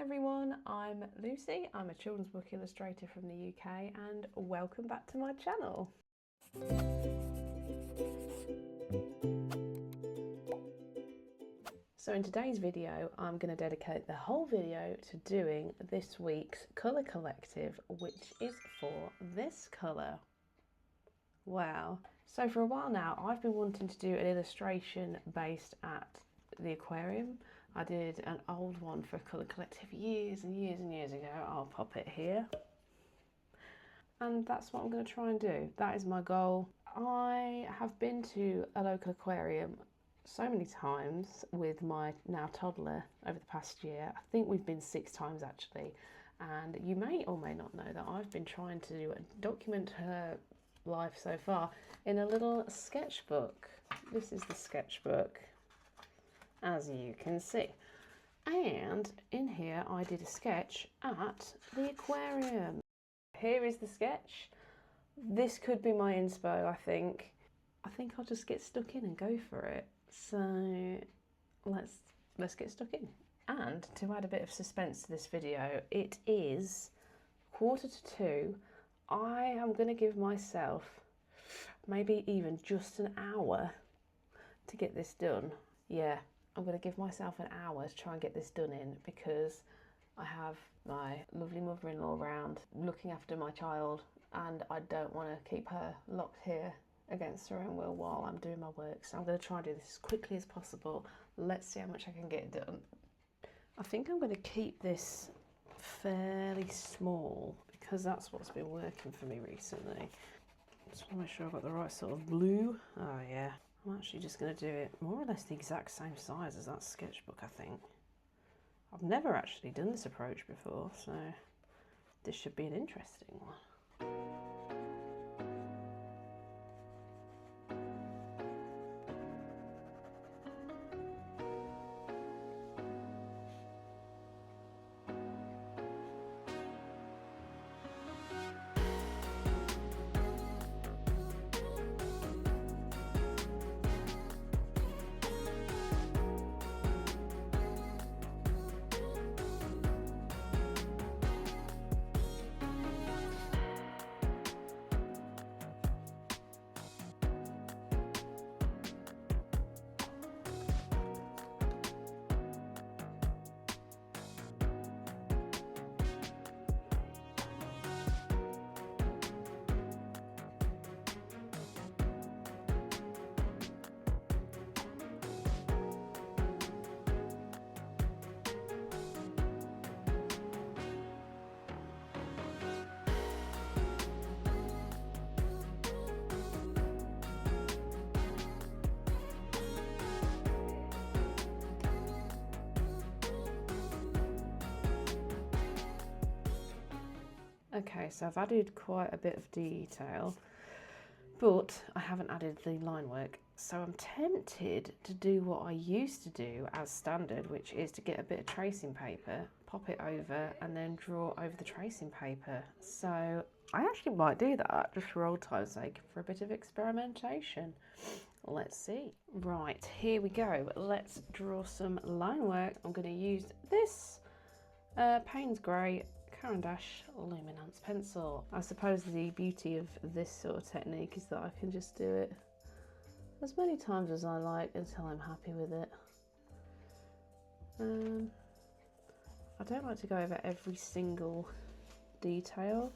everyone, I'm Lucy. I'm a children's book illustrator from the UK and welcome back to my channel. So in today's video, I'm going to dedicate the whole video to doing this week's colour collective, which is for this colour. Wow. So for a while now, I've been wanting to do an illustration based at the aquarium. I did an old one for a colour collective years and years and years ago. I'll pop it here. And that's what I'm going to try and do. That is my goal. I have been to a local aquarium so many times with my now toddler over the past year. I think we've been 6 times actually. And you may or may not know that I've been trying to document her life so far in a little sketchbook. This is the sketchbook, as you can see. And in here I did a sketch at the aquarium. Here is the sketch. This could be my inspo, I think. I think I'll just get stuck in and go for it. So let's get stuck in. And to add a bit of suspense to this video, it is 1:45. I am going to give myself maybe even just an hour to get this done. Yeah, I'm going to give myself an hour to try and get this done in, because I have my lovely mother-in-law around looking after my child and I don't want to keep her locked here against her own will while I'm doing my work. So I'm going to try and do this as quickly as possible. Let's see how much I can get done. I think I'm going to keep this fairly small because that's what's been working for me recently. Just want to make sure I've got the right sort of blue. Oh yeah, I'm actually just going to do it more or less the exact same size as that sketchbook, I think. I've never actually done this approach before, so this should be an interesting one. Okay, so I've added quite a bit of detail, but I haven't added the line work. So I'm tempted to do what I used to do as standard, which is to get a bit of tracing paper, pop it over, and then draw over the tracing paper. So I actually might do that, just for old time's sake, for a bit of experimentation. Let's see. Right, here we go. Let's draw some line work. I'm going to use this Payne's Grey Caran d'Ache Luminance pencil. I suppose the beauty of this sort of technique is that I can just do it as many times as I like until I'm happy with it. I don't like to go over every single detail.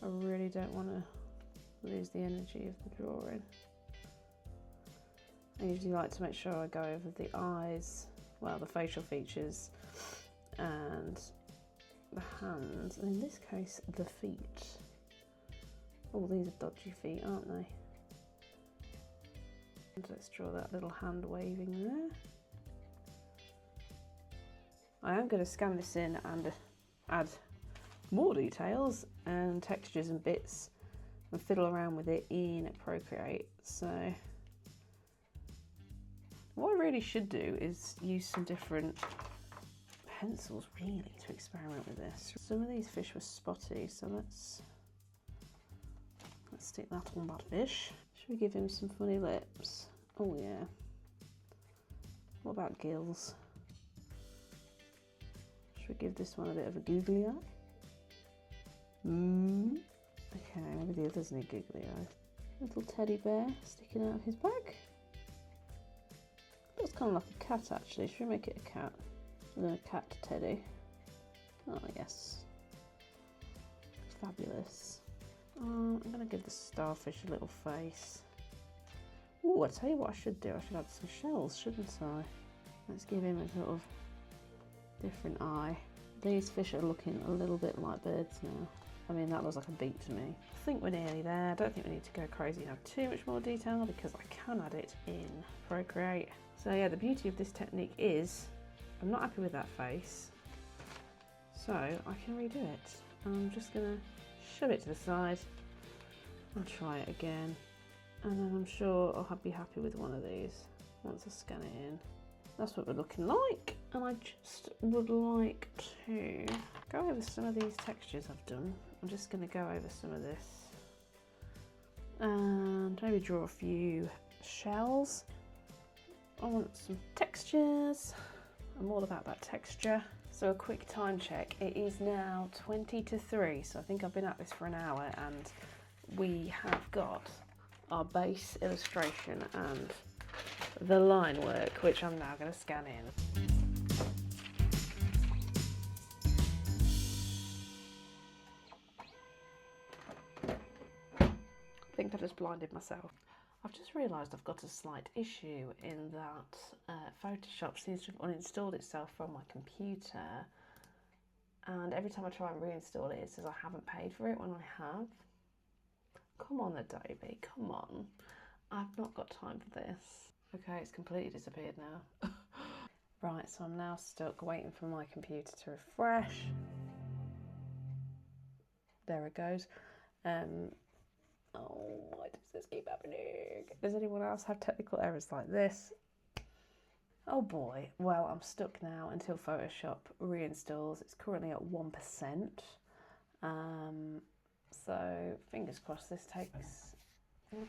I really don't want to lose the energy of the drawing. I usually like to make sure I go over the eyes, well, the facial features and the hands, and in this case the feet. Oh, these are dodgy feet, aren't they? And let's draw that little hand waving there. I am going to scan this in and add more details and textures and bits and fiddle around with it in Procreate. So what I really should do is use some different pencils really to experiment with this. Some of these fish were spotty, so let's stick that on that fish. Should we give him some funny lips? Oh yeah. What about gills? Should we give this one a bit of a googly eye? Okay, maybe the others need googly eyes. Little teddy bear sticking out of his back. Looks kind of like a cat actually. Should we make it a cat? And then a cat teddy. Oh yes. Fabulous. I'm going to give the starfish a little face. Oh, I tell you what I should do. I should add some shells, shouldn't I? Let's give him a sort of different eye. These fish are looking a little bit like birds now. I mean, that looks like a beak to me. I think we're nearly there. I don't think we need to go crazy and have too much more detail because I can add it in Procreate. So yeah, the beauty of this technique is I'm not happy with that face, so I can redo it. I'm just gonna shove it to the side and try it again, and then I'm sure I'll be happy with one of these once I scan it in. That's what we're looking like, and I just would like to go over some of these textures I've done. I'm just going to go over some of this and maybe draw a few shells. I want some textures. I'm all about that texture. So a quick time check. It is now 20 to 3, so I think I've been at this for an hour, and we have got our base illustration and the line work, which I'm now going to scan in. I think I just blinded myself. I've just realised I've got a slight issue in that Photoshop seems to have uninstalled itself from my computer, and every time I try and reinstall it, it says I haven't paid for it when I have. Come on, Adobe, come on. I've not got time for this. Okay, it's completely disappeared now. Right, so I'm now stuck waiting for my computer to refresh. There it goes. Oh, why does this keep happening? Does anyone else have technical errors like this? Oh boy, well, I'm stuck now until Photoshop reinstalls. It's currently at 1%. So fingers crossed this takes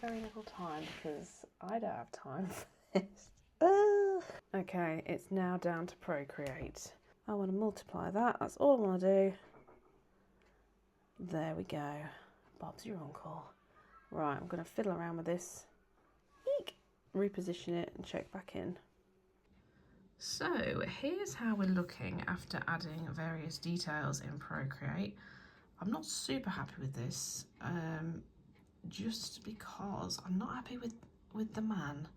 very little time because I don't have time for this. Okay, it's now down to Procreate. I want to multiply that. That's all I want to do. There we go. Bob's your uncle. Right, I'm going to fiddle around with this. Eek! Reposition it and check back in. So here's how we're looking after adding various details in Procreate. I'm not super happy with this, just because I'm not happy with the man.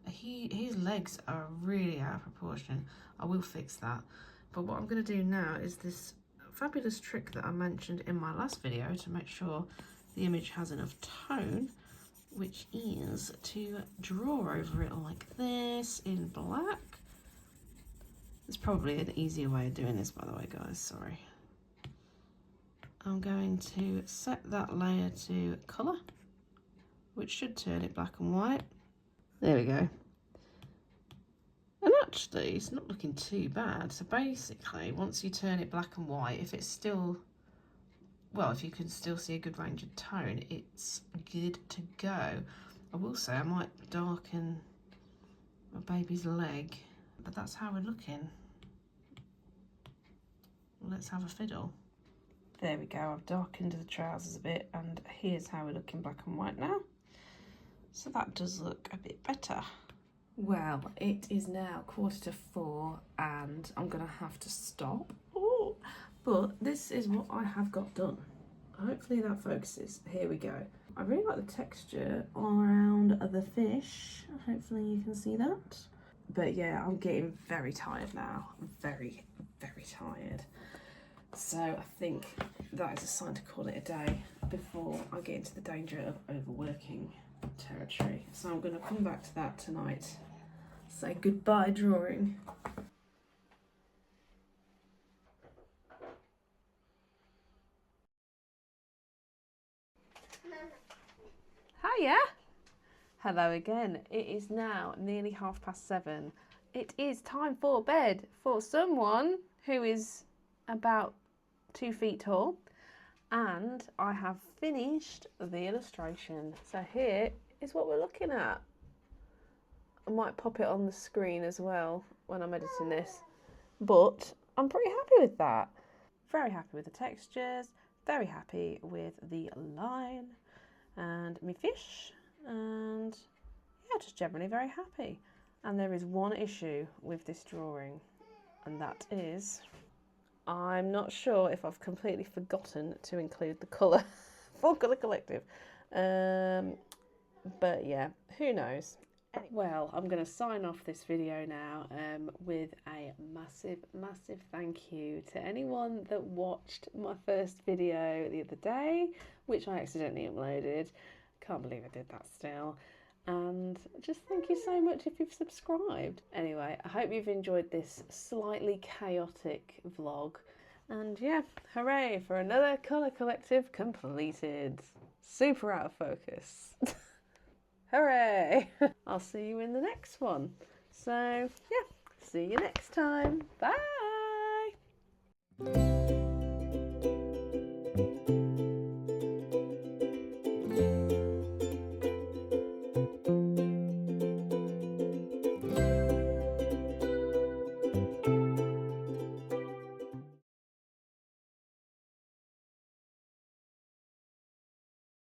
His legs are really out of proportion. I will fix that. But what I'm going to do now is this fabulous trick that I mentioned in my last video to make sure the image has enough tone, which is to draw over it like this in black. There's probably an easier way of doing this, by the way, guys, sorry. I'm going to set that layer to colour, which should turn it black and white. There we go. And actually, it's not looking too bad. So basically, once you turn it black and white, if it's still, well, if you can still see a good range of tone, it's good to go. I will say I might darken my baby's leg, but that's how we're looking. Let's have a fiddle. There we go, I've darkened the trousers a bit, and here's how we're looking black and white now. So that does look a bit better. Well, it is now 4:45 and I'm gonna have to stop. Ooh. But this is what I have got done. Hopefully that focuses. Here we go. I really like the texture around the fish. Hopefully you can see that. But yeah, I'm getting very tired now. I'm very, very tired. So I think that is a sign to call it a day before I get into the danger of overworking territory. So I'm going to come back to that tonight. Say goodbye drawing. Hiya! Hello again. It is now nearly 7:30. It is time for bed for someone who is about 2 feet tall, and I have finished the illustration. So here is what we're looking at. I might pop it on the screen as well when I'm editing this. But I'm pretty happy with that. Very happy with the textures, very happy with the line and my fish, and yeah, just generally very happy. And there is one issue with this drawing, and that is I'm not sure if I've completely forgotten to include the colour for Colour Collective. But yeah, who knows. Well, I'm going to sign off this video now with a massive thank you to anyone that watched my first video the other day, which I accidentally uploaded. Can't believe I did that still. And just thank you so much if you've subscribed. Anyway, I hope you've enjoyed this slightly chaotic vlog. And yeah, hooray for another Colour Collective completed. Super out of focus. Hooray! I'll see you in the next one. So yeah, see you next time. Bye!